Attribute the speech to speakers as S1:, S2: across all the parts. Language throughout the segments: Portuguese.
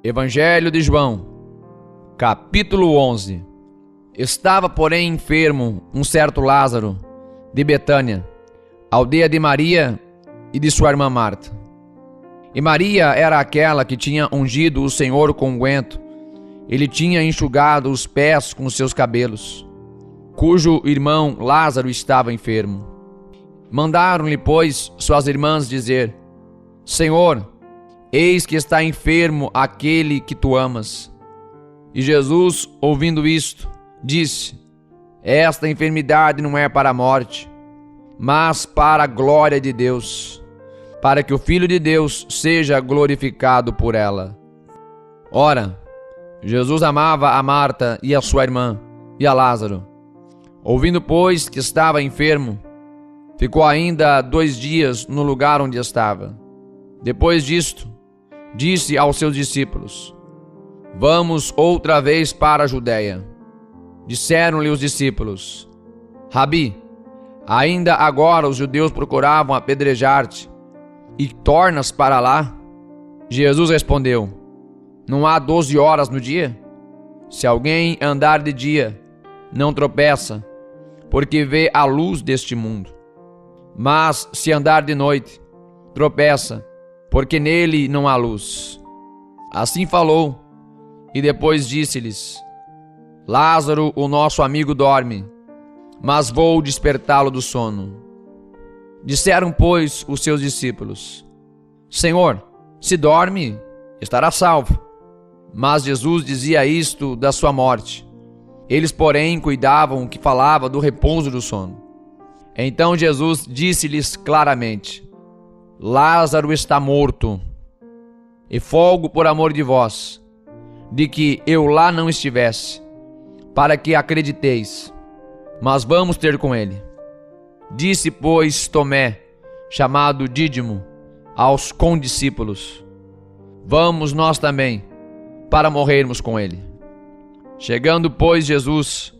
S1: Evangelho de João, capítulo 11. Estava, porém, enfermo um certo Lázaro, de Betânia, aldeia de Maria e de sua irmã Marta. E Maria era aquela que tinha ungido o Senhor com unguento. Ele tinha enxugado os pés com seus cabelos, cujo irmão Lázaro estava enfermo. Mandaram-lhe, pois, suas irmãs dizer: Senhor, eis que está enfermo aquele que tu amas. E Jesus, ouvindo isto, disse: Esta enfermidade não é para a morte, mas para a glória de Deus, para que o Filho de Deus seja glorificado por ela. Ora, Jesus amava a Marta e a sua irmã, e a Lázaro. Ouvindo, pois, que estava enfermo, ficou ainda 2 dias no lugar onde estava. Depois disto, disse aos seus discípulos: Vamos outra vez para a Judéia. Disseram-lhe os discípulos: Rabi, ainda agora os judeus procuravam apedrejar-te, e tornas para lá? Jesus respondeu: Não há 12 horas no dia? Se alguém andar de dia, não tropeça, porque vê a luz deste mundo. Mas se andar de noite, tropeça, porque nele não há luz. Assim falou, e depois disse-lhes: Lázaro, o nosso amigo, dorme, mas vou despertá-lo do sono. Disseram, pois, os seus discípulos: Senhor, se dorme, estará salvo. Mas Jesus dizia isto da sua morte. Eles, porém, cuidavam que falava do repouso do sono. Então Jesus disse-lhes claramente: Lázaro está morto, e folgo por amor de vós, de que eu lá não estivesse, para que acrediteis. Mas vamos ter com ele. Disse, pois, Tomé, chamado Dídimo, aos condiscípulos: Vamos nós também, para morrermos com ele. Chegando, pois, Jesus,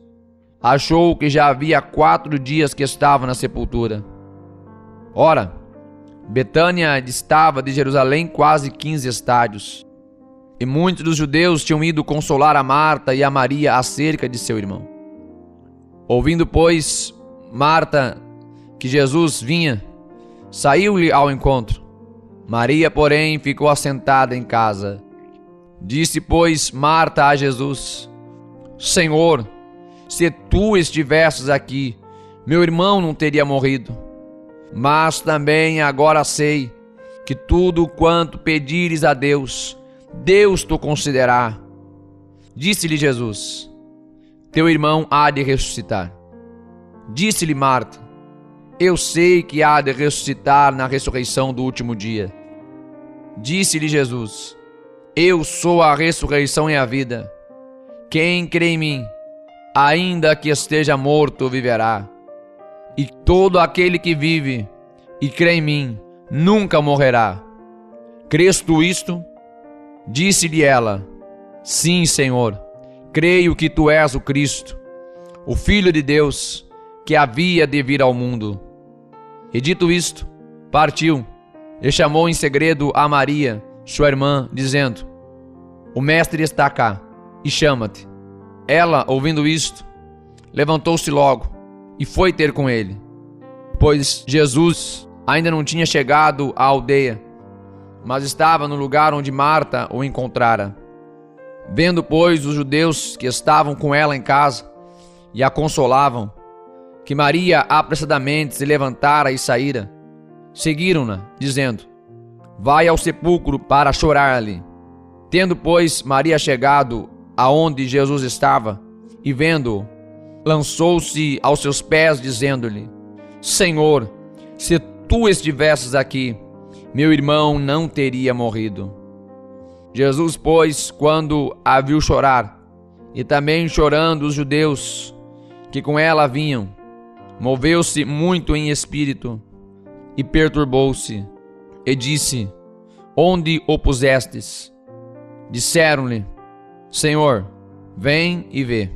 S1: achou que já havia 4 dias que estava na sepultura. Ora, Betânia distava de Jerusalém quase 15 estádios, e muitos dos judeus tinham ido consolar a Marta e a Maria acerca de seu irmão. Ouvindo, pois, Marta que Jesus vinha, saiu-lhe ao encontro. Maria, porém, ficou assentada em casa. Disse, pois, Marta a Jesus: Senhor, se tu estivesses aqui, meu irmão não teria morrido. Mas também agora sei que tudo quanto pedires a Deus, Deus te concederá. Disse-lhe Jesus: Teu irmão há de ressuscitar. Disse-lhe Marta: Eu sei que há de ressuscitar na ressurreição do último dia. Disse-lhe Jesus: Eu sou a ressurreição e a vida. Quem crê em mim, ainda que esteja morto, viverá. E todo aquele que vive e crê em mim, nunca morrerá. Crês tu isto? Disse-lhe ela: Sim, Senhor, creio que tu és o Cristo, o Filho de Deus, que havia de vir ao mundo. E dito isto, partiu, e chamou em segredo a Maria, sua irmã, dizendo: O mestre está cá, e chama-te. Ela, ouvindo isto, levantou-se logo e foi ter com ele, pois Jesus ainda não tinha chegado à aldeia, mas estava no lugar onde Marta o encontrara. Vendo, pois, os judeus que estavam com ela em casa e a consolavam, que Maria apressadamente se levantara e saíra, seguiram-na, dizendo: Vai ao sepulcro para chorar ali. Tendo, pois, Maria chegado aonde Jesus estava, e vendo-o, lançou-se aos seus pés, dizendo-lhe: Senhor, se tu estivesses aqui, meu irmão não teria morrido. Jesus, pois, quando a viu chorar, e também chorando os judeus que com ela vinham, moveu-se muito em espírito e perturbou-se, e disse: Onde o pusestes? Disseram-lhe: Senhor, vem e vê.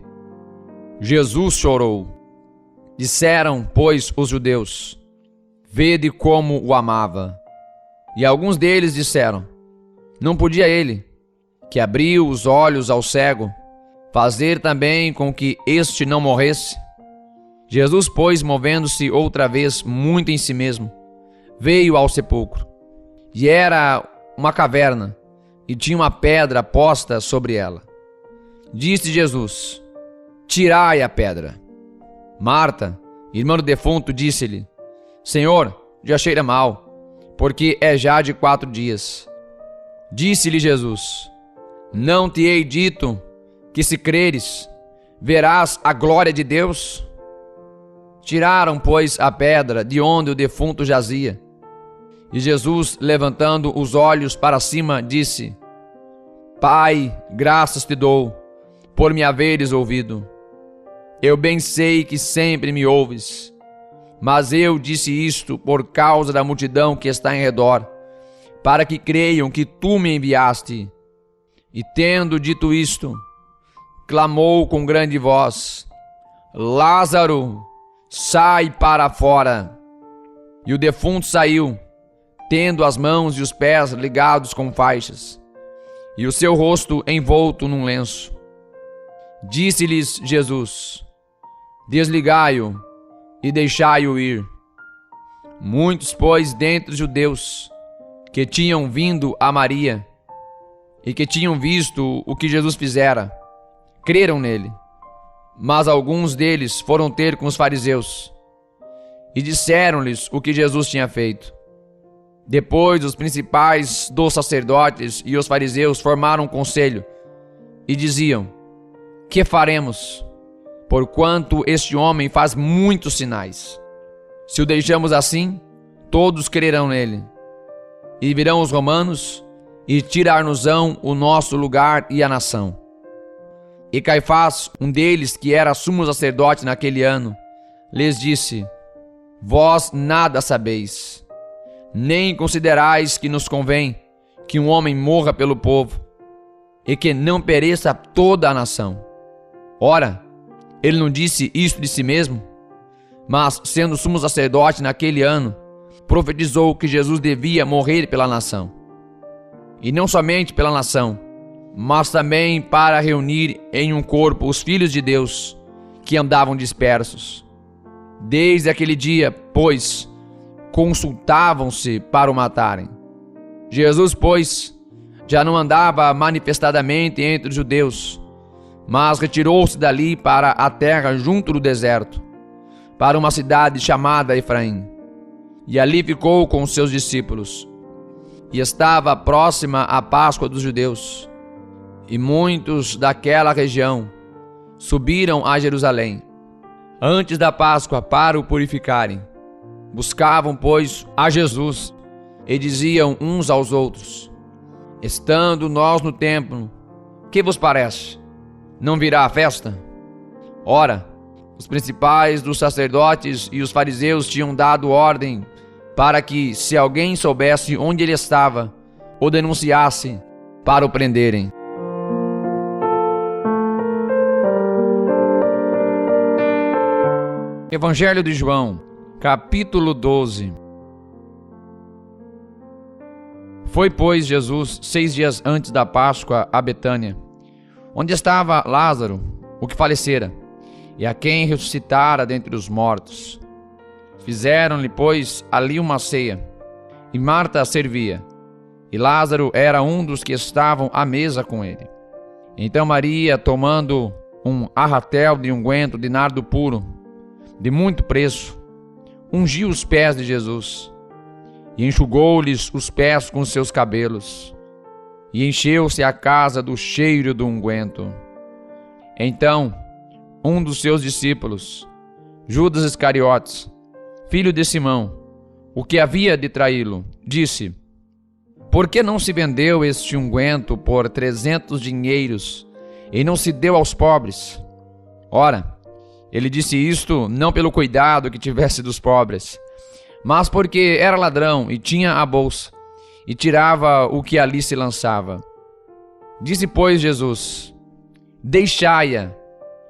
S1: Jesus chorou. Disseram, pois, os judeus: Vede como o amava. E alguns deles disseram: Não podia ele, que abriu os olhos ao cego, fazer também com que este não morresse? Jesus, pois, movendo-se outra vez muito em si mesmo, veio ao sepulcro. E era uma caverna, e tinha uma pedra posta sobre ela. Disse Jesus: tirai a pedra. Marta, irmã do defunto, disse-lhe: Senhor, já cheira mal, porque é já de 4 dias. Disse-lhe Jesus: não te hei dito que, se creres, verás a glória de Deus? Tiraram, pois, a pedra de onde o defunto jazia. E Jesus, levantando os olhos para cima, disse: Pai, graças te dou, por me haveres ouvido. Eu bem sei que sempre me ouves, mas eu disse isto por causa da multidão que está em redor, para que creiam que tu me enviaste. E tendo dito isto, clamou com grande voz: Lázaro, sai para fora. E o defunto saiu, tendo as mãos e os pés ligados com faixas, e o seu rosto envolto num lenço. Disse-lhes Jesus: desligai-o e deixai-o ir. Muitos, pois, dentre os judeus que tinham vindo a Maria e que tinham visto o que Jesus fizera, creram nele. Mas alguns deles foram ter com os fariseus e disseram-lhes o que Jesus tinha feito. Depois, os principais dos sacerdotes e os fariseus formaram um conselho e diziam: que faremos, porquanto este homem faz muitos sinais? Se o deixamos assim, todos crerão nele. E virão os romanos e tirar-nos-ão o nosso lugar e a nação. E Caifás, um deles, que era sumo sacerdote naquele ano, lhes disse: vós nada sabeis, nem considerais que nos convém que um homem morra pelo povo, e que não pereça toda a nação. Ora, ele não disse isto de si mesmo, mas, sendo sumo sacerdote naquele ano, profetizou que Jesus devia morrer pela nação. E não somente pela nação, mas também para reunir em um corpo os filhos de Deus que andavam dispersos. Desde aquele dia, pois, consultavam-se para o matarem. Jesus, pois, já não andava manifestadamente entre os judeus, mas retirou-se dali para a terra junto do deserto, para uma cidade chamada Efraim, e ali ficou com os seus discípulos. E estava próxima a Páscoa dos judeus, e muitos daquela região subiram a Jerusalém antes da Páscoa para o purificarem. Buscavam, pois, a Jesus e diziam uns aos outros: estando nós no templo, que vos parece? Não virá a festa? Ora, os principais dos sacerdotes e os fariseus tinham dado ordem para que, se alguém soubesse onde ele estava, o denunciasse para o prenderem. Evangelho de João, capítulo 12. Foi, pois, Jesus 6 dias antes da Páscoa a Betânia, onde estava Lázaro, o que falecera, e a quem ressuscitara dentre os mortos. Fizeram-lhe, pois, ali uma ceia, e Marta servia, e Lázaro era um dos que estavam à mesa com ele. Então Maria, tomando um arratel de unguento de nardo puro, de muito preço, ungiu os pés de Jesus, e enxugou-lhes os pés com seus cabelos, e encheu-se a casa do cheiro do unguento. Então, um dos seus discípulos, Judas Iscariotes, filho de Simão, o que havia de traí-lo, disse: por que não se vendeu este unguento por 300 dinheiros e não se deu aos pobres? Ora, ele disse isto não pelo cuidado que tivesse dos pobres, mas porque era ladrão e tinha a bolsa, e tirava o que ali se lançava. Disse, pois, Jesus: deixai-a,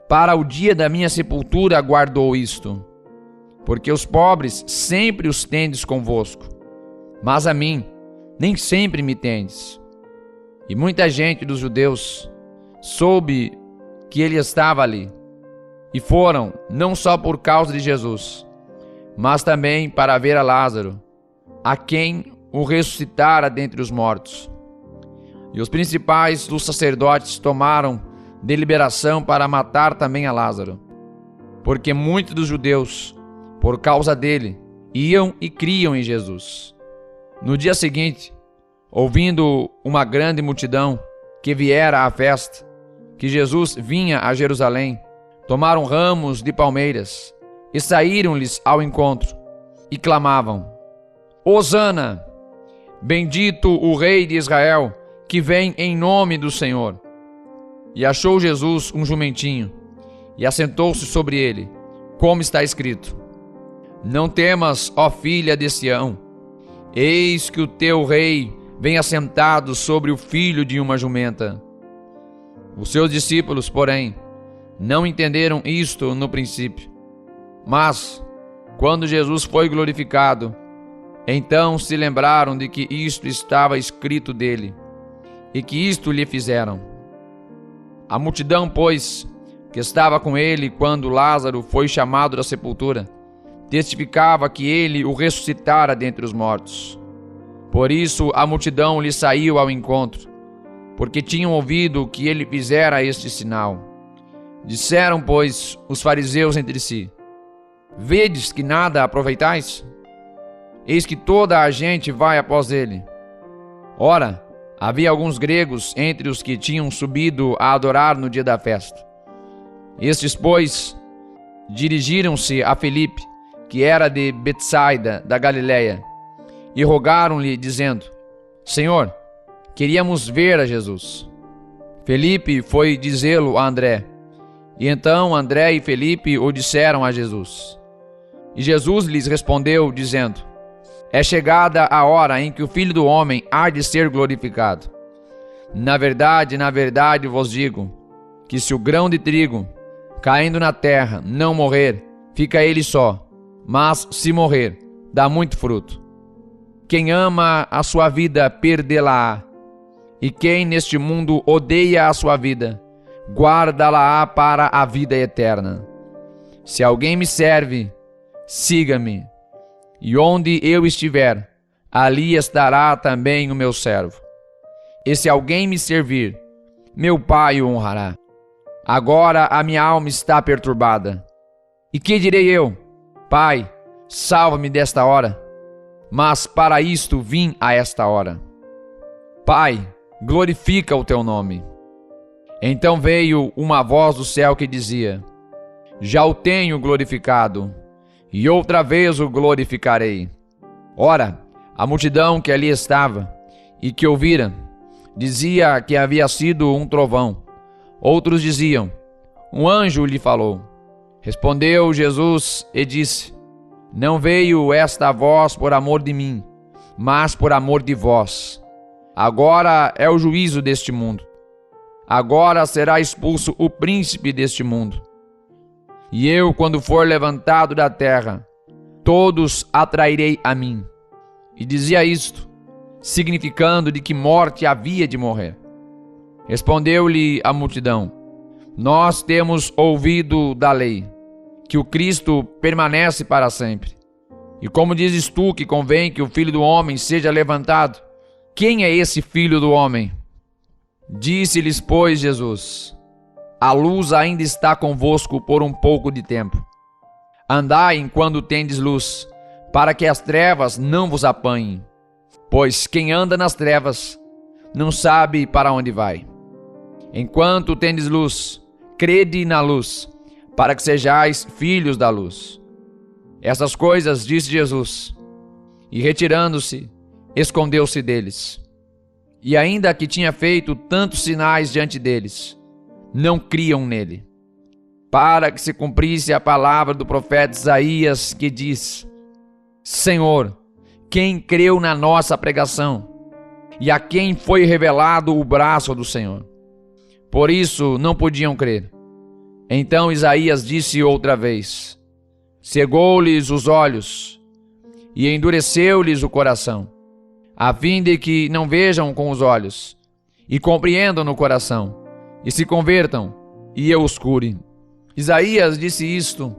S1: para o dia da minha sepultura guardou isto. Porque os pobres sempre os tendes convosco, mas a mim nem sempre me tendes. E muita gente dos judeus soube que ele estava ali, e foram não só por causa de Jesus, mas também para ver a Lázaro, a quem o ressuscitara dentre os mortos. E os principais dos sacerdotes tomaram deliberação para matar também a Lázaro, porque muitos dos judeus, por causa dele, iam e criam em Jesus. No dia seguinte, ouvindo uma grande multidão que viera à festa, que Jesus vinha a Jerusalém, tomaram ramos de palmeiras e saíram-lhes ao encontro e clamavam: Hosana! Bendito o Rei de Israel, que vem em nome do Senhor. E achou Jesus um jumentinho e assentou-se sobre ele, como está escrito: Não temas, ó filha de Sião, eis que o teu rei vem assentado sobre o filho de uma jumenta. Os seus discípulos, porém, não entenderam isto no princípio. Mas, quando Jesus foi glorificado, então se lembraram de que isto estava escrito dele, e que isto lhe fizeram. A multidão, pois, que estava com ele quando Lázaro foi chamado da sepultura, testificava que ele o ressuscitara dentre os mortos. Por isso a multidão lhe saiu ao encontro, porque tinham ouvido que ele fizera este sinal. Disseram, pois, os fariseus entre si: Vedes que nada aproveitais? Eis que toda a gente vai após ele. Ora, havia alguns gregos entre os que tinham subido a adorar no dia da festa. Estes, pois, dirigiram-se a Filipe, que era de Betsaida, da Galileia, e rogaram-lhe, dizendo: Senhor, queríamos ver a Jesus. Filipe foi dizê-lo a André, e então André e Filipe o disseram a Jesus. E Jesus lhes respondeu, dizendo: É chegada a hora em que o Filho do Homem há de ser glorificado. Na verdade vos digo, que se o grão de trigo, caindo na terra, não morrer, fica ele só, mas se morrer, dá muito fruto. Quem ama a sua vida, perdê-la-á, e quem neste mundo odeia a sua vida, guarda-la-á para a vida eterna. Se alguém me serve, siga-me, e onde eu estiver, ali estará também o meu servo. E se alguém me servir, meu Pai o honrará. Agora a minha alma está perturbada. E que direi eu? Pai, salva-me desta hora. Mas para isto vim a esta hora. Pai, glorifica o teu nome. Então veio uma voz do céu que dizia: Já o tenho glorificado, e outra vez o glorificarei. Ora, a multidão que ali estava e que ouvira, dizia que havia sido um trovão. Outros diziam: Um anjo lhe falou. Respondeu Jesus e disse: Não veio esta voz por amor de mim, mas por amor de vós. Agora é o juízo deste mundo. Agora será expulso o príncipe deste mundo. E eu, quando for levantado da terra, todos atrairei a mim. E dizia isto, significando de que morte havia de morrer. Respondeu-lhe a multidão: Nós temos ouvido da lei, que o Cristo permanece para sempre. E como dizes tu que convém que o Filho do Homem seja levantado? Quem é esse Filho do Homem? Disse-lhes, pois, Jesus: A luz ainda está convosco por um pouco de tempo. Andai enquanto tendes luz, para que as trevas não vos apanhem. Pois quem anda nas trevas não sabe para onde vai. Enquanto tendes luz, crede na luz, para que sejais filhos da luz. Essas coisas disse Jesus, e retirando-se, escondeu-se deles. E ainda que tinha feito tantos sinais diante deles, não criam nele. Para que se cumprisse a palavra do profeta Isaías, que diz: Senhor, quem creu na nossa pregação? E a quem foi revelado o braço do Senhor? Por isso não podiam crer. Então Isaías disse outra vez: Cegou-lhes os olhos e endureceu-lhes o coração, a fim de que não vejam com os olhos e compreendam no coração, e se convertam, e eu os cure. Isaías disse isto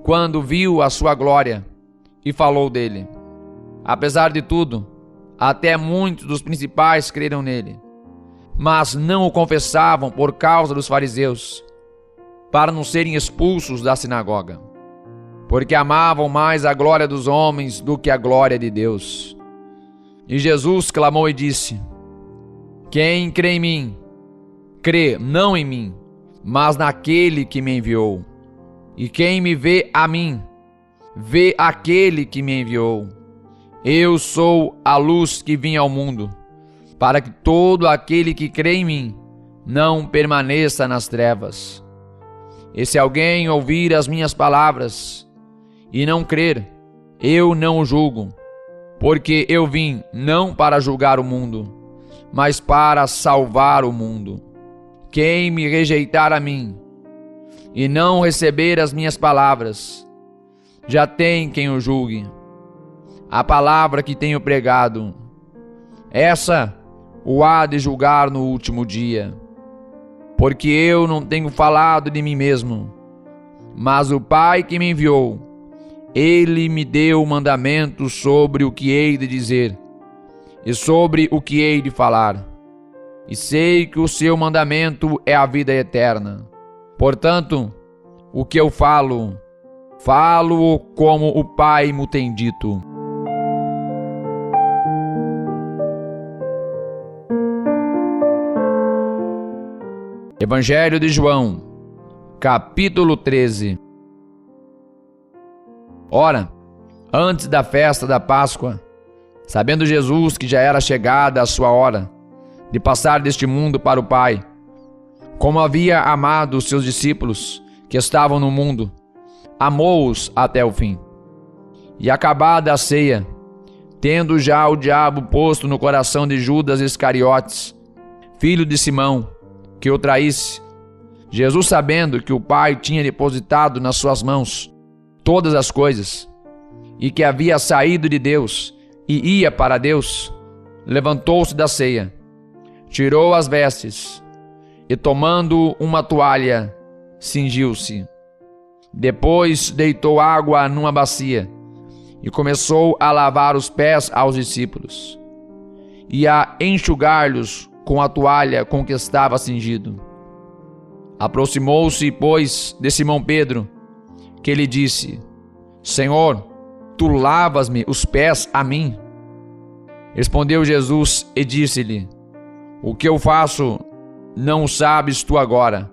S1: quando viu a sua glória e falou dele. Apesar de tudo, até muitos dos principais creram nele, mas não o confessavam por causa dos fariseus, para não serem expulsos da sinagoga, porque amavam mais a glória dos homens do que a glória de Deus. E Jesus clamou e disse: quem crê em mim, crê não em mim, mas naquele que me enviou. E quem me vê a mim, vê aquele que me enviou. Eu sou a luz que vim ao mundo, para que todo aquele que crê em mim não permaneça nas trevas. E se alguém ouvir as minhas palavras e não crer, eu não o julgo, porque eu vim não para julgar o mundo, mas para salvar o mundo. Quem me rejeitar a mim e não receber as minhas palavras, já tem quem o julgue. A palavra que tenho pregado, essa o há de julgar no último dia. Porque eu não tenho falado de mim mesmo, mas o Pai que me enviou, ele me deu mandamentos sobre o que hei de dizer e sobre o que hei de falar. E sei que o seu mandamento é a vida eterna. Portanto, o que eu falo, falo-o como o Pai me tem dito. Evangelho de João, capítulo 13. Ora, antes da festa da Páscoa, sabendo Jesus que já era chegada a sua hora de passar deste mundo para o Pai, como havia amado os seus discípulos que estavam no mundo, amou-os até o fim. E acabada a ceia, tendo já o diabo posto no coração de Judas Iscariotes, filho de Simão, que o traísse, Jesus, sabendo que o Pai tinha depositado nas suas mãos todas as coisas, e que havia saído de Deus e ia para Deus, levantou-se da ceia, tirou as vestes e, tomando uma toalha, cingiu-se. Depois deitou água numa bacia e começou a lavar os pés aos discípulos e a enxugar-lhes com a toalha com que estava cingido. Aproximou-se, pois, de Simão Pedro, que lhe disse: Senhor, tu lavas-me os pés a mim? Respondeu Jesus e disse-lhe: o que eu faço não o sabes tu agora,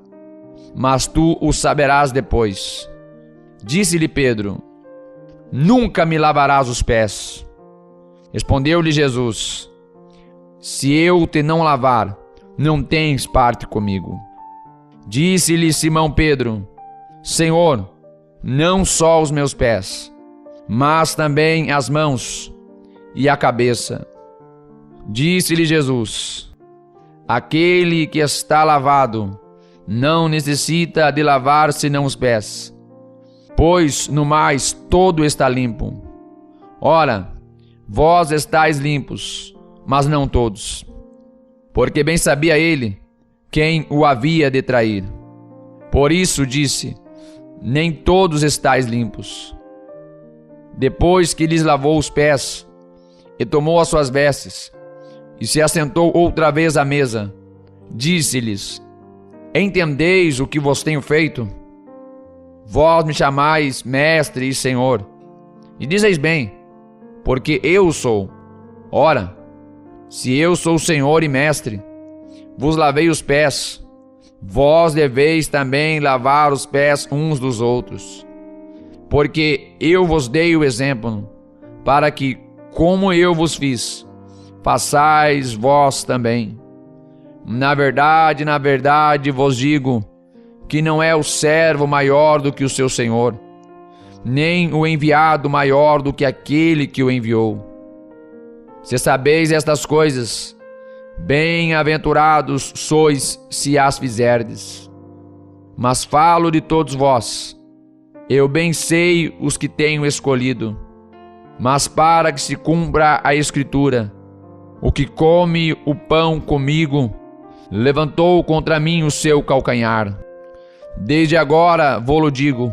S1: mas tu o saberás depois. Disse-lhe Pedro: nunca me lavarás os pés. Respondeu-lhe Jesus: se eu te não lavar, não tens parte comigo. Disse-lhe Simão Pedro: Senhor, não só os meus pés, mas também as mãos e a cabeça. Disse-lhe Jesus: aquele que está lavado não necessita de lavar senão os pés, pois no mais todo está limpo. Ora, vós estáis limpos, mas não todos. Porque bem sabia ele quem o havia de trair. Por isso disse: nem todos estáis limpos. Depois que lhes lavou os pés, e tomou as suas vestes, e se assentou outra vez à mesa, disse-lhes: entendeis o que vos tenho feito? Vós me chamais mestre e senhor, e dizeis bem, porque eu sou. Ora, se eu sou senhor e mestre, vos lavei os pés, vós deveis também lavar os pés uns dos outros. Porque eu vos dei o exemplo, para que, como eu vos fiz, façais vós também. Na verdade vos digo, que não é o servo maior do que o seu senhor, nem o enviado maior do que aquele que o enviou. Se sabeis estas coisas, bem-aventurados sois se as fizerdes. Mas falo de todos vós, eu bem sei os que tenho escolhido, mas para que se cumpra a Escritura, o que come o pão comigo, levantou contra mim o seu calcanhar. Desde agora vou-lo digo,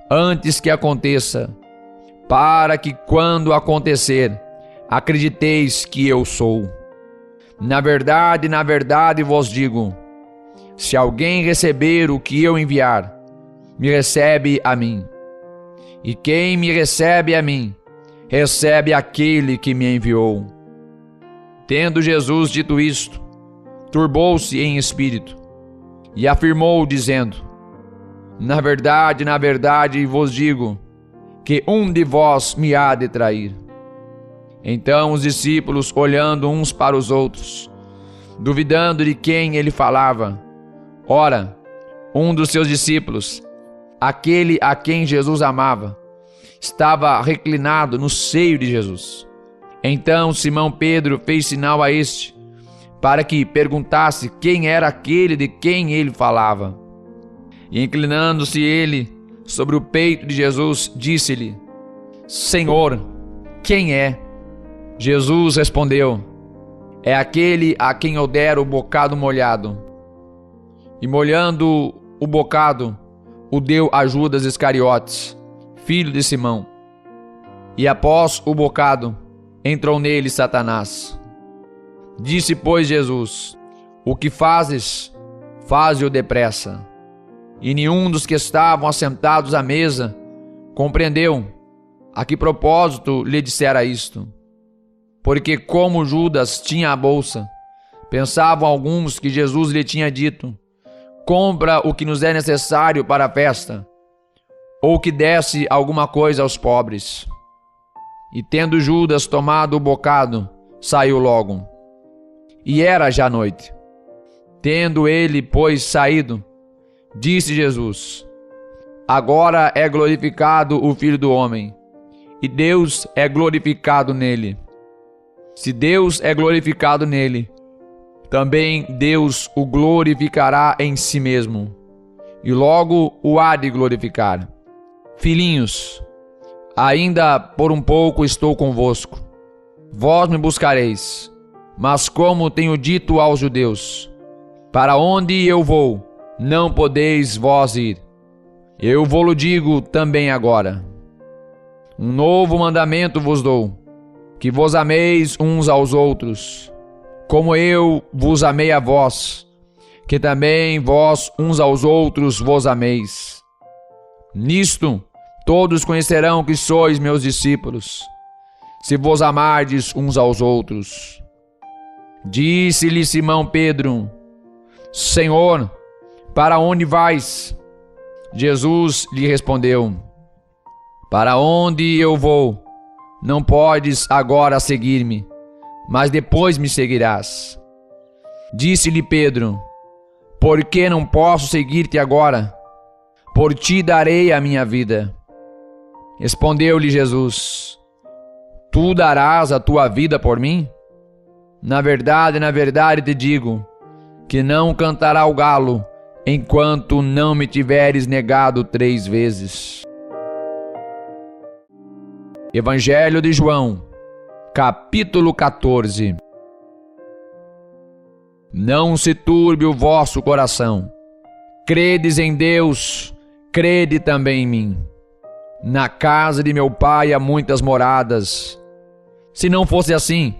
S1: antes que aconteça, para que quando acontecer, acrediteis que eu sou. Na verdade vos digo, se alguém receber o que eu enviar, me recebe a mim. E quem me recebe a mim, recebe aquele que me enviou. Tendo Jesus dito isto, turbou-se em espírito e afirmou, dizendo: na verdade vos digo, que um de vós me há de trair. Então os discípulos, olhando uns para os outros, duvidando de quem ele falava, ora, um dos seus discípulos, aquele a quem Jesus amava, estava reclinado no seio de Jesus. Então Simão Pedro fez sinal a este, para que perguntasse quem era aquele de quem ele falava. E inclinando-se ele sobre o peito de Jesus, disse-lhe: Senhor, quem é? Jesus respondeu: é aquele a quem eu der o bocado molhado. E molhando o bocado, o deu a Judas Iscariotes, filho de Simão. E após o bocado, entrou nele Satanás. Disse, pois, Jesus: o que fazes, faze-o depressa. E nenhum dos que estavam assentados à mesa compreendeu a que propósito lhe dissera isto. Porque como Judas tinha a bolsa, pensavam alguns que Jesus lhe tinha dito: compra o que nos é necessário para a festa, ou que desse alguma coisa aos pobres. E tendo Judas tomado o bocado, saiu logo. E era já noite. Tendo ele, pois, saído, disse Jesus: agora é glorificado o Filho do Homem, e Deus é glorificado nele. Se Deus é glorificado nele, também Deus o glorificará em si mesmo, e logo o há de glorificar. Filhinhos, ainda por um pouco estou convosco. Vós me buscareis, mas como tenho dito aos judeus, para onde eu vou, não podeis vós ir. Eu vou-lo digo também agora. Um novo mandamento vos dou, que vos ameis uns aos outros, como eu vos amei a vós, que também vós uns aos outros vos ameis. Nisto todos conhecerão que sois meus discípulos, se vos amardes uns aos outros. Disse-lhe Simão Pedro: Senhor, para onde vais? Jesus lhe respondeu: para onde eu vou, não podes agora seguir-me, mas depois me seguirás. Disse-lhe Pedro: por que não posso seguir-te agora? Por ti darei a minha vida. Respondeu-lhe Jesus: tu darás a tua vida por mim? Na verdade te digo, que não cantará o galo, enquanto não me tiveres negado 3 vezes. Evangelho de João, capítulo 14. Não se turbe o vosso coração. Credes em Deus, crede também em mim. Na casa de meu pai há muitas moradas. Se não fosse assim,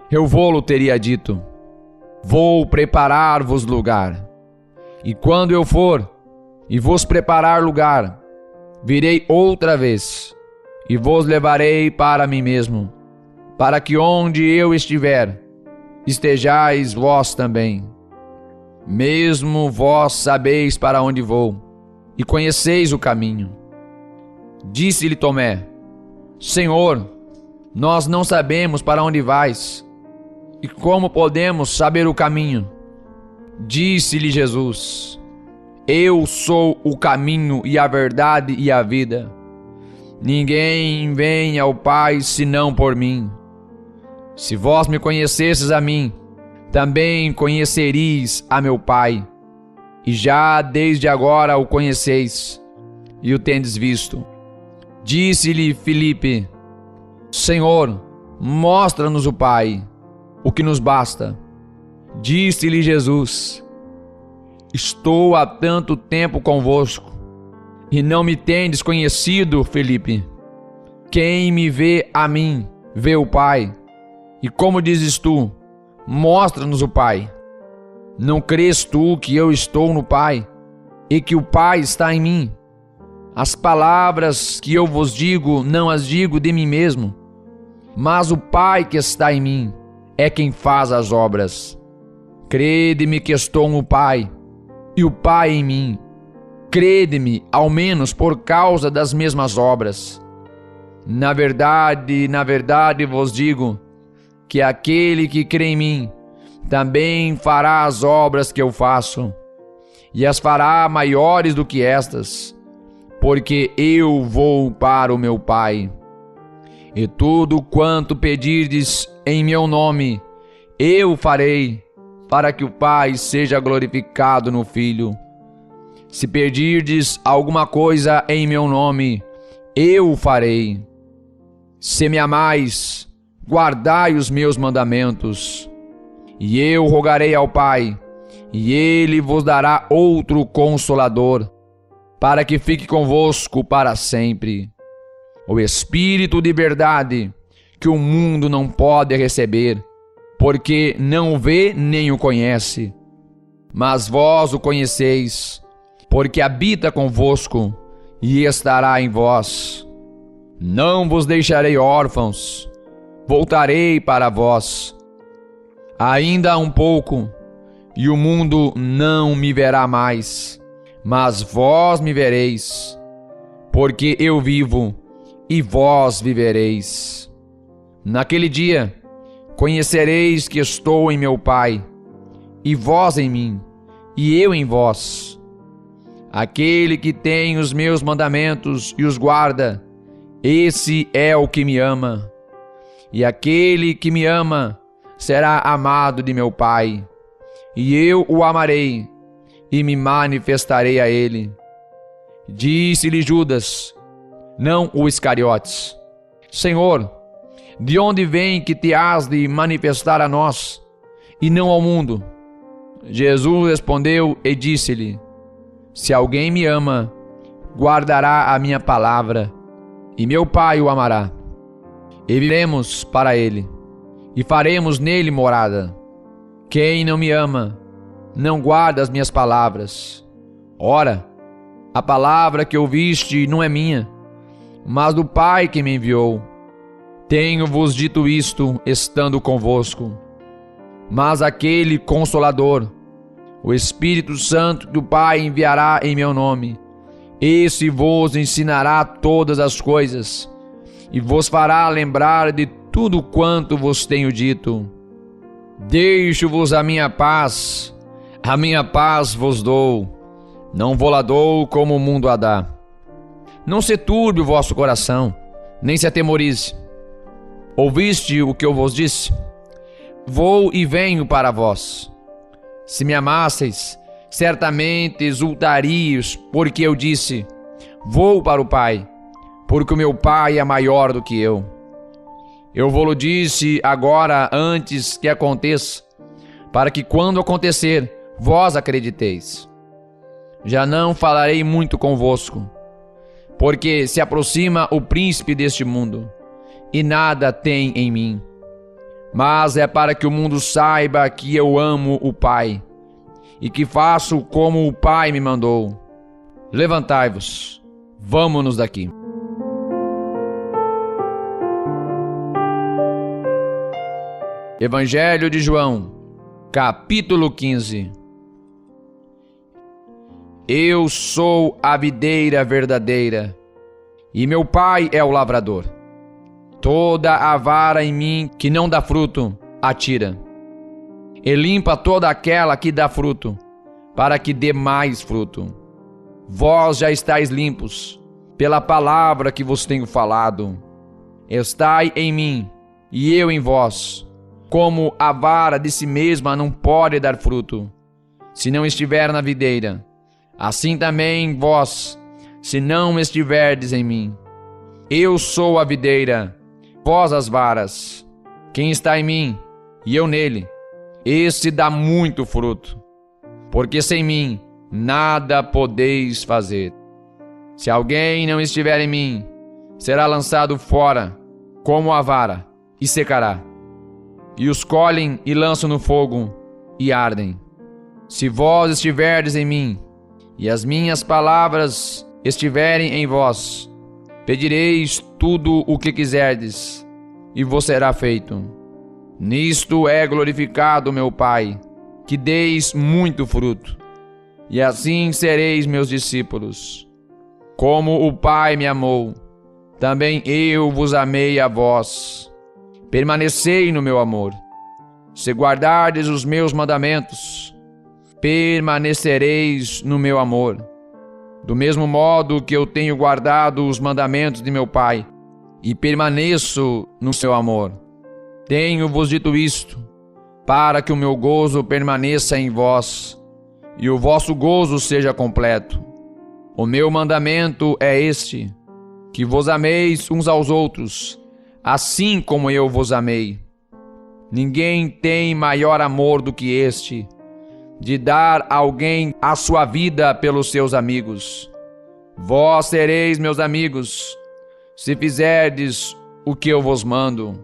S1: eu vô-lo teria dito: vou preparar-vos lugar. E quando eu for e vos preparar lugar, virei outra vez e vos levarei para mim mesmo, para que onde eu estiver, estejais vós também. Mesmo vós sabeis para onde vou, e conheceis o caminho. Disse-lhe Tomé: Senhor, nós não sabemos para onde vais, e como podemos saber o caminho? Disse-lhe Jesus: eu sou o caminho e a verdade e a vida. Ninguém vem ao Pai senão por mim. Se vós me conhecesses a mim, também conheceríeis a meu Pai. E já desde agora o conheceis, e o tendes visto. Disse-lhe Filipe: Senhor, mostra-nos o Pai, o que nos basta. Disse-lhe Jesus: estou há tanto tempo convosco, e não me tendes conhecido, Felipe. Quem me vê a mim, vê o Pai. E como dizes tu, mostra-nos o Pai. Não crês tu que eu estou no Pai, e que o Pai está em mim? As palavras que eu vos digo, não as digo de mim mesmo, mas o Pai que está em mim é quem faz as obras. Crede-me que estou no Pai, e o Pai em mim. Crede-me, ao menos por causa das mesmas obras. Na verdade vos digo, que aquele que crê em mim, também fará as obras que eu faço, e as fará maiores do que estas, porque eu vou para o meu Pai. E tudo quanto pedirdes em meu nome, eu farei, para que o Pai seja glorificado no Filho. Se pedirdes alguma coisa em meu nome, eu o farei. Se me amais, guardai os meus mandamentos. E eu rogarei ao Pai, e ele vos dará outro Consolador, para que fique convosco para sempre. O Espírito de verdade, que o mundo não pode receber, porque não o vê nem o conhece. Mas vós o conheceis, porque habita convosco e estará em vós. Não vos deixarei órfãos, voltarei para vós. Ainda um pouco, e o mundo não me verá mais, mas vós me vereis, porque eu vivo, e vós vivereis. Naquele dia, conhecereis que estou em meu Pai, e vós em mim, e eu em vós. Aquele que tem os meus mandamentos e os guarda, esse é o que me ama. E aquele que me ama será amado de meu Pai, e eu o amarei e me manifestarei a ele. Disse-lhe Judas, não o Iscariotes: Senhor, de onde vem que te has de manifestar a nós, e não ao mundo? Jesus respondeu e disse-lhe: se alguém me ama, guardará a minha palavra, e meu Pai o amará. E viremos para ele, e faremos nele morada. Quem não me ama, não guarda as minhas palavras. Ora, a palavra que ouviste não é minha, mas do Pai que me enviou. Tenho-vos dito isto, estando convosco. Mas aquele Consolador, o Espírito Santo que o Pai enviará em meu nome, esse vos ensinará todas as coisas, e vos fará lembrar de tudo quanto vos tenho dito. Deixo-vos a minha paz vos dou, não vou-la dou como o mundo a dá. Não se turbe o vosso coração, nem se atemorize. Ouviste o que eu vos disse? Vou e venho para vós. Se me amasseis, certamente exultaríeis, porque eu disse, vou para o Pai, porque o meu Pai é maior do que eu. Eu vou-lo disse agora antes que aconteça, para que quando acontecer, vós acrediteis. Já não falarei muito convosco, porque se aproxima o príncipe deste mundo, e nada tem em mim. Mas é para que o mundo saiba que eu amo o Pai, e que faço como o Pai me mandou. Levantai-vos, vamo-nos daqui. Evangelho de João, capítulo 15. Eu sou a videira verdadeira, e meu Pai é o lavrador. Toda a vara em mim que não dá fruto, atira, e limpa toda aquela que dá fruto, para que dê mais fruto. Vós já estáis limpos, pela palavra que vos tenho falado. Estai em mim, e eu em vós. Como a vara de si mesma não pode dar fruto, se não estiver na videira, assim também vós, se não estiverdes em mim. Eu sou a videira, vós as varas. Quem está em mim, e eu nele, esse dá muito fruto, porque sem mim nada podeis fazer. Se alguém não estiver em mim, será lançado fora como a vara e secará. E os colhem e lançam no fogo e ardem. Se vós estiverdes em mim, e as minhas palavras estiverem em vós, pedireis tudo o que quiserdes, e vos será feito. Nisto é glorificado meu Pai, que deis muito fruto, e assim sereis meus discípulos. Como o Pai me amou, também eu vos amei a vós. Permanecei no meu amor. Se guardardes os meus mandamentos, permanecereis no meu amor. Do mesmo modo que eu tenho guardado os mandamentos de meu Pai, e permaneço no seu amor. Tenho-vos dito isto, para que o meu gozo permaneça em vós, e o vosso gozo seja completo. O meu mandamento é este, que vos ameis uns aos outros, assim como eu vos amei. Ninguém tem maior amor do que este, de dar a alguém a sua vida pelos seus amigos. Vós sereis meus amigos, se fizerdes o que eu vos mando.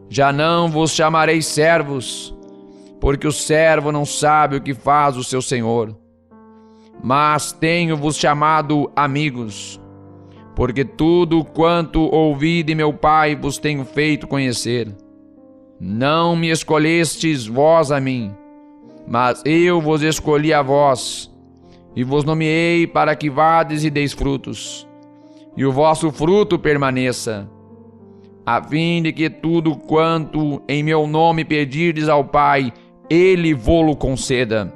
S1: Já não vos chamarei servos, porque o servo não sabe o que faz o seu senhor. Mas tenho-vos chamado amigos, porque tudo quanto ouvi de meu Pai vos tenho feito conhecer. Não me escolhestes vós a mim, mas eu vos escolhi a vós, e vos nomeei para que vades e deis frutos, e o vosso fruto permaneça, a fim de que tudo quanto em meu nome pedirdes ao Pai, Ele vô-lo conceda.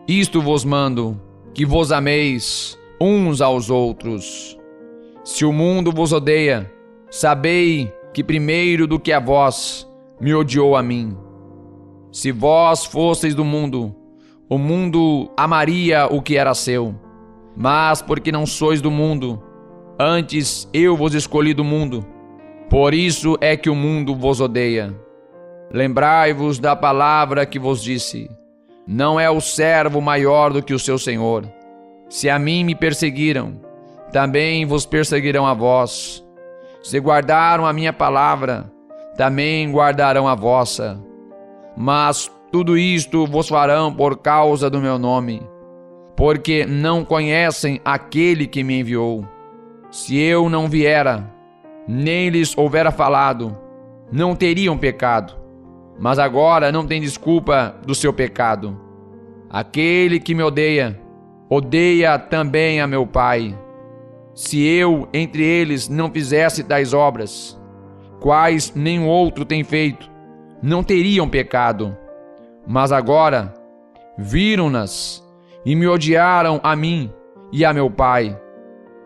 S1: Isto vos mando, que vos ameis uns aos outros. Se o mundo vos odeia, sabei que primeiro do que a vós, me odiou a mim. Se vós fosseis do mundo, o mundo amaria o que era seu. Mas porque não sois do mundo, antes eu vos escolhi do mundo, por isso é que o mundo vos odeia. Lembrai-vos da palavra que vos disse: não é o servo maior do que o seu senhor. Se a mim me perseguiram, também vos perseguirão a vós. Se guardaram a minha palavra, também guardarão a vossa. Mas tudo isto vos farão por causa do meu nome, porque não conhecem aquele que me enviou. Se eu não viera, nem lhes houvera falado, não teriam pecado. Mas agora não tem desculpa do seu pecado. Aquele que me odeia, odeia também a meu Pai. Se eu entre eles não fizesse tais obras, quais nenhum outro tem feito, não teriam pecado. Mas agora viram-nas e me odiaram a mim e a meu Pai.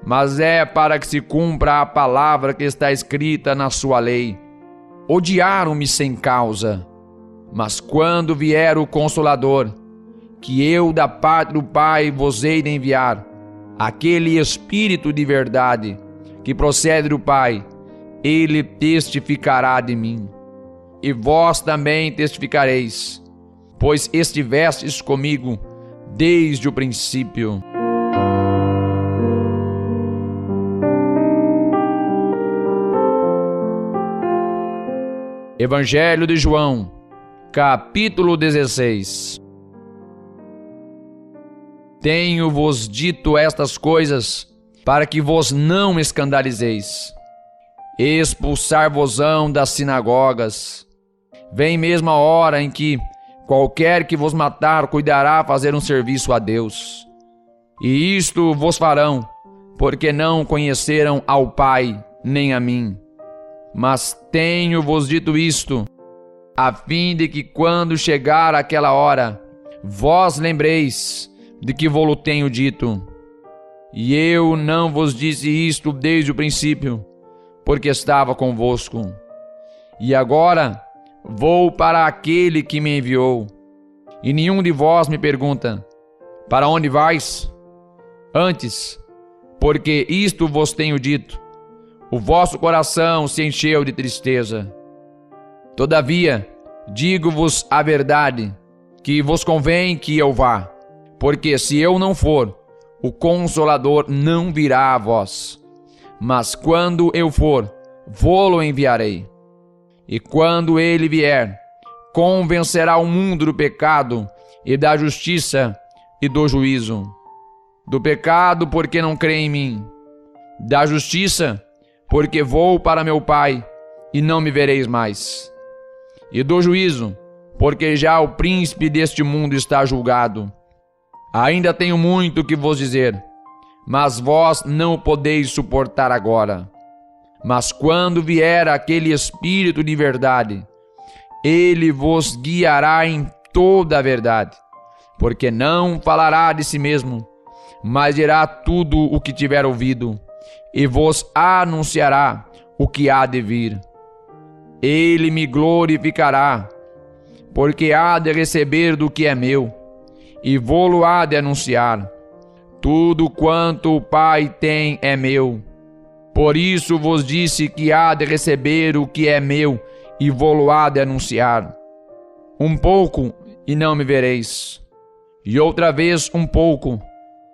S1: Mas é para que se cumpra a palavra que está escrita na sua lei: odiaram-me sem causa. Mas quando vier o Consolador, que eu da parte do Pai vos hei de enviar, aquele Espírito de verdade, que procede do Pai, ele testificará de mim. E vós também testificareis, pois estivestes comigo desde o princípio. Evangelho de João, capítulo 16. Tenho-vos dito estas coisas, para que vos não escandalizeis. Expulsar-vos-ão das sinagogas. Vem mesmo a hora em que qualquer que vos matar cuidará fazer um serviço a Deus. E isto vos farão, porque não conheceram ao Pai, nem a mim. Mas tenho-vos dito isto, a fim de que quando chegar aquela hora, vós lembreis de que vou-lo tenho dito. E eu não vos disse isto desde o princípio, porque estava convosco. E agora vou para aquele que me enviou. E nenhum de vós me pergunta: para onde vais? Antes, porque isto vos tenho dito, o vosso coração se encheu de tristeza. Todavia, Digo-vos a verdade, que vos convém que eu vá, porque se eu não for, o Consolador não virá a vós. Mas quando eu for, vô-lo enviarei. E quando ele vier, convencerá o mundo do pecado e da justiça e do juízo. Do pecado, porque não crê em mim. Da justiça, porque vou para meu Pai e não me vereis mais. E do juízo, porque já o príncipe deste mundo está julgado. Ainda tenho muito que vos dizer, mas vós não o podeis suportar agora. Mas quando vier aquele Espírito de verdade, ele vos guiará em toda a verdade, porque não falará de si mesmo, mas dirá tudo o que tiver ouvido, e vos anunciará o que há de vir. Ele me glorificará, porque há de receber do que é meu, e vô-lo há de anunciar. Tudo quanto o Pai tem é meu. Por isso vos disse que há de receber o que é meu, e vô-lo há de anunciar. Um pouco, e não me vereis, e outra vez um pouco,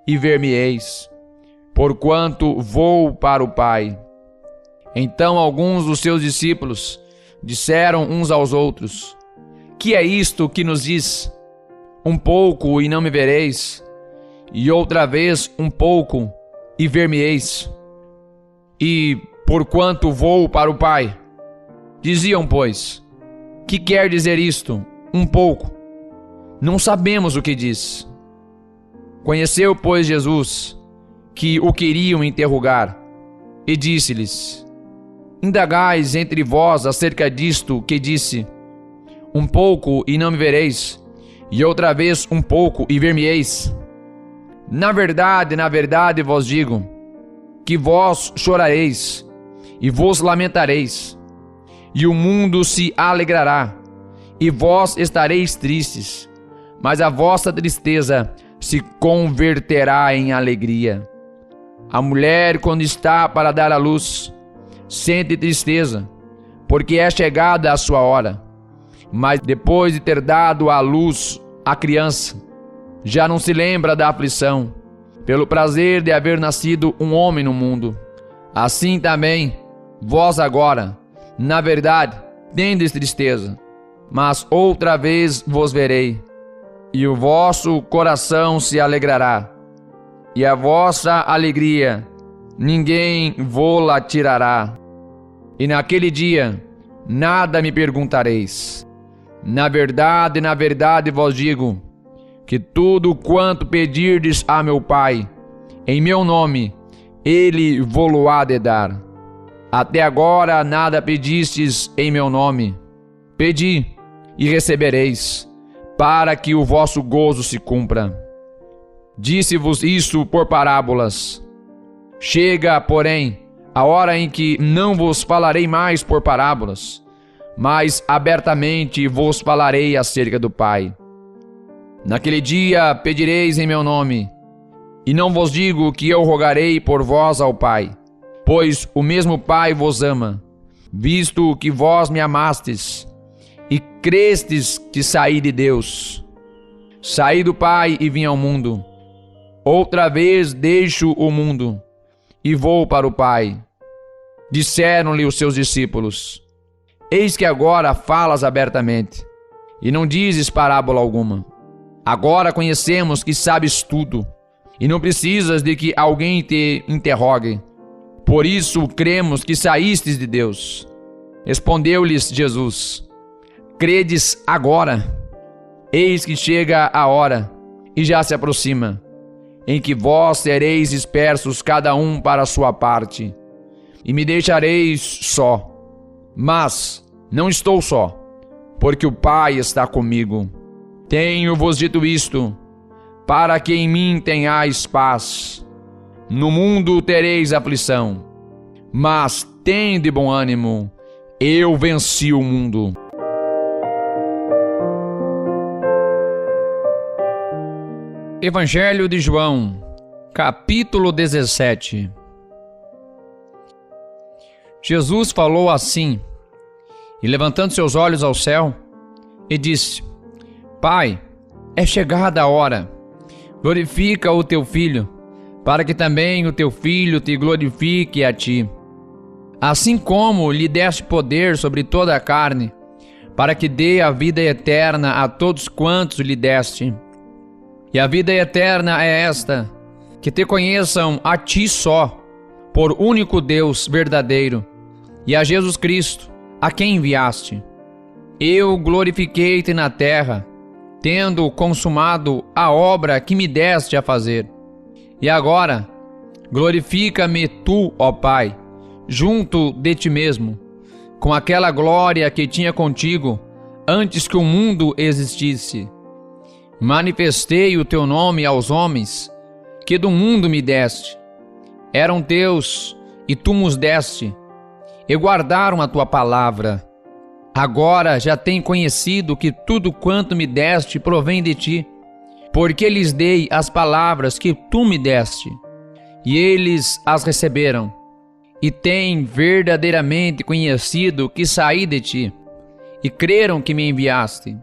S1: e ver-me-eis, porquanto vou para o Pai. Então alguns dos seus discípulos disseram uns aos outros: que é isto que nos diz? Um pouco e não me vereis, e outra vez um pouco e ver-me-eis. E porquanto vou para o Pai. Diziam, pois: que quer dizer isto? Um pouco. Não sabemos o que diz. Conheceu, pois, Jesus que o queriam interrogar, e disse-lhes: indagais entre vós acerca disto que disse: um pouco e não me vereis, e outra vez um pouco e ver-me-eis. Na verdade vos digo, que vós chorareis, e vos lamentareis, e o mundo se alegrará, e vós estareis tristes, mas a vossa tristeza se converterá em alegria. A mulher, quando está para dar à luz, sente tristeza, porque é chegada a sua hora. Mas depois de ter dado à luz a criança, já não se lembra da aflição, pelo prazer de haver nascido um homem no mundo. Assim também, vós agora, na verdade, tendes tristeza, mas outra vez vos verei, e o vosso coração se alegrará, e a vossa alegria ninguém vô-la tirará. E naquele dia nada me perguntareis. Na verdade vos digo, que tudo quanto pedirdes a meu Pai, em meu nome, ele vô-lo há de dar. Até agora nada pedistes em meu nome. Pedi e recebereis, para que o vosso gozo se cumpra. Disse-vos isso por parábolas. Chega, porém, a hora em que não vos falarei mais por parábolas, mas abertamente vos falarei acerca do Pai. Naquele dia pedireis em meu nome, e não vos digo que eu rogarei por vós ao Pai, pois o mesmo Pai vos ama, visto que vós me amastes, e crestes que saí de Deus. Saí do Pai e vim ao mundo. Outra vez deixo o mundo, e vou para o Pai. Disseram-lhe os seus discípulos: eis que agora falas abertamente, e não dizes parábola alguma. Agora conhecemos que sabes tudo, e não precisas de que alguém te interrogue. Por isso cremos que saístes de Deus. Respondeu-lhes Jesus: credes agora? Eis que chega a hora, e já se aproxima, em que vós sereis dispersos cada um para a sua parte, e me deixareis só. Mas não estou só, porque o Pai está comigo. Tenho-vos dito isto, para que em mim tenhais paz. No mundo tereis aflição, mas tende bom ânimo, eu venci o mundo. Evangelho de João, capítulo 17. Jesus falou assim, e levantando seus olhos ao céu, e disse: Pai, é chegada a hora. Glorifica o teu filho, para que também o teu filho te glorifique a ti. Assim como lhe deste poder sobre toda a carne, para que dê a vida eterna a todos quantos lhe deste. E a vida eterna é esta: que te conheçam a ti só, por único Deus verdadeiro, e a Jesus Cristo, a quem enviaste. Eu glorifiquei-te na terra, tendo consumado a obra que me deste a fazer. E agora, glorifica-me tu, ó Pai, junto de ti mesmo, com aquela glória que tinha contigo antes que o mundo existisse. Manifestei o teu nome aos homens que do mundo me deste. Eram teus e tu nos deste, e guardaram a tua palavra. Agora já têm conhecido que tudo quanto me deste provém de ti, porque lhes dei as palavras que tu me deste, e eles as receberam, e têm verdadeiramente conhecido que saí de ti, e creram que me enviaste.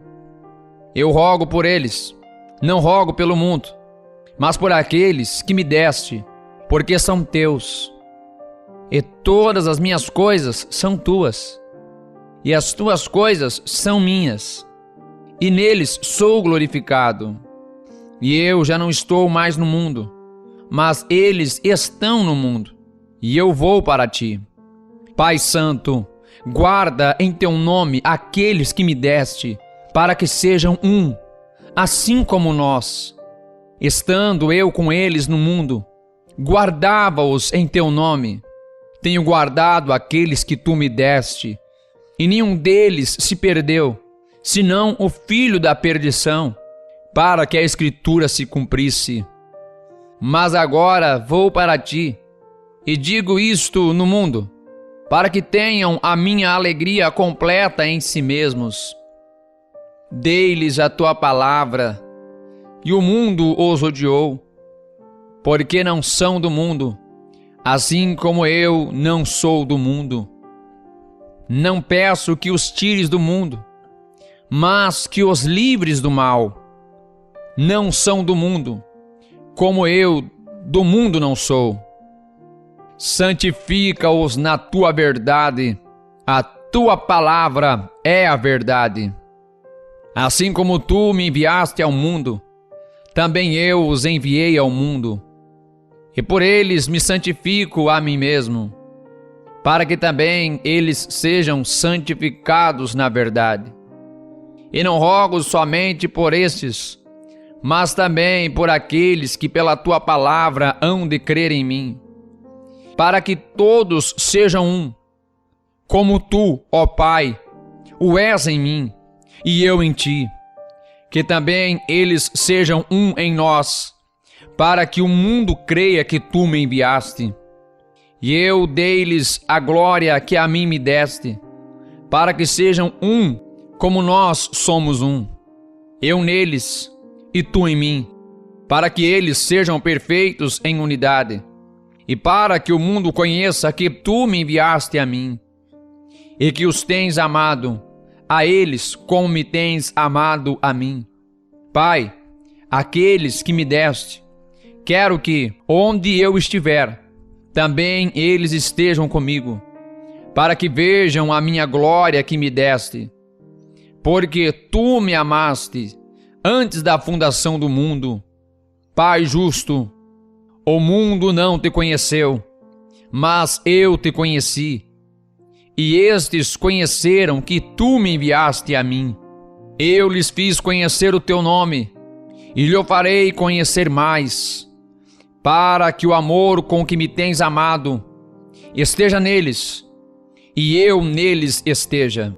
S1: Eu rogo por eles, não rogo pelo mundo, mas por aqueles que me deste, porque são teus. E todas as minhas coisas são tuas, e as tuas coisas são minhas, e neles sou glorificado. E eu já não estou mais no mundo, mas eles estão no mundo, e eu vou para ti. Pai Santo, guarda em teu nome aqueles que me deste, para que sejam um, assim como nós. Estando eu com eles no mundo, guardava-os em teu nome. Tenho guardado aqueles que tu me deste, e nenhum deles se perdeu, senão o filho da perdição, para que a Escritura se cumprisse. Mas agora vou para ti, e digo isto no mundo, para que tenham a minha alegria completa em si mesmos. Dei-lhes a tua palavra, e o mundo os odiou, porque não são do mundo, assim como eu não sou do mundo. Não peço que os tires do mundo, mas que os livres do mal. Não são do mundo, como eu do mundo não sou. Santifica-os na tua verdade, a tua palavra é a verdade. Assim como tu me enviaste ao mundo, também eu os enviei ao mundo, e por eles me santifico a mim mesmo, para que também eles sejam santificados na verdade. E não rogo somente por estes, mas também por aqueles que pela tua palavra hão de crer em mim, para que todos sejam um, como tu, ó Pai, o és em mim, e eu em ti, que também eles sejam um em nós, para que o mundo creia que tu me enviaste. E eu dei-lhes a glória que a mim me deste, para que sejam um, como nós somos um. Eu neles e tu em mim, para que eles sejam perfeitos em unidade, e para que o mundo conheça que tu me enviaste a mim, e que os tens amado a eles como me tens amado a mim. Pai, aqueles que me deste, quero que, onde eu estiver, também eles estejam comigo, para que vejam a minha glória que me deste. Porque tu me amaste antes da fundação do mundo. Pai justo, o mundo não te conheceu, mas eu te conheci, e estes conheceram que tu me enviaste a mim. Eu lhes fiz conhecer o teu nome, e lhe farei conhecer mais, para que o amor com que me tens amado esteja neles, e eu neles esteja.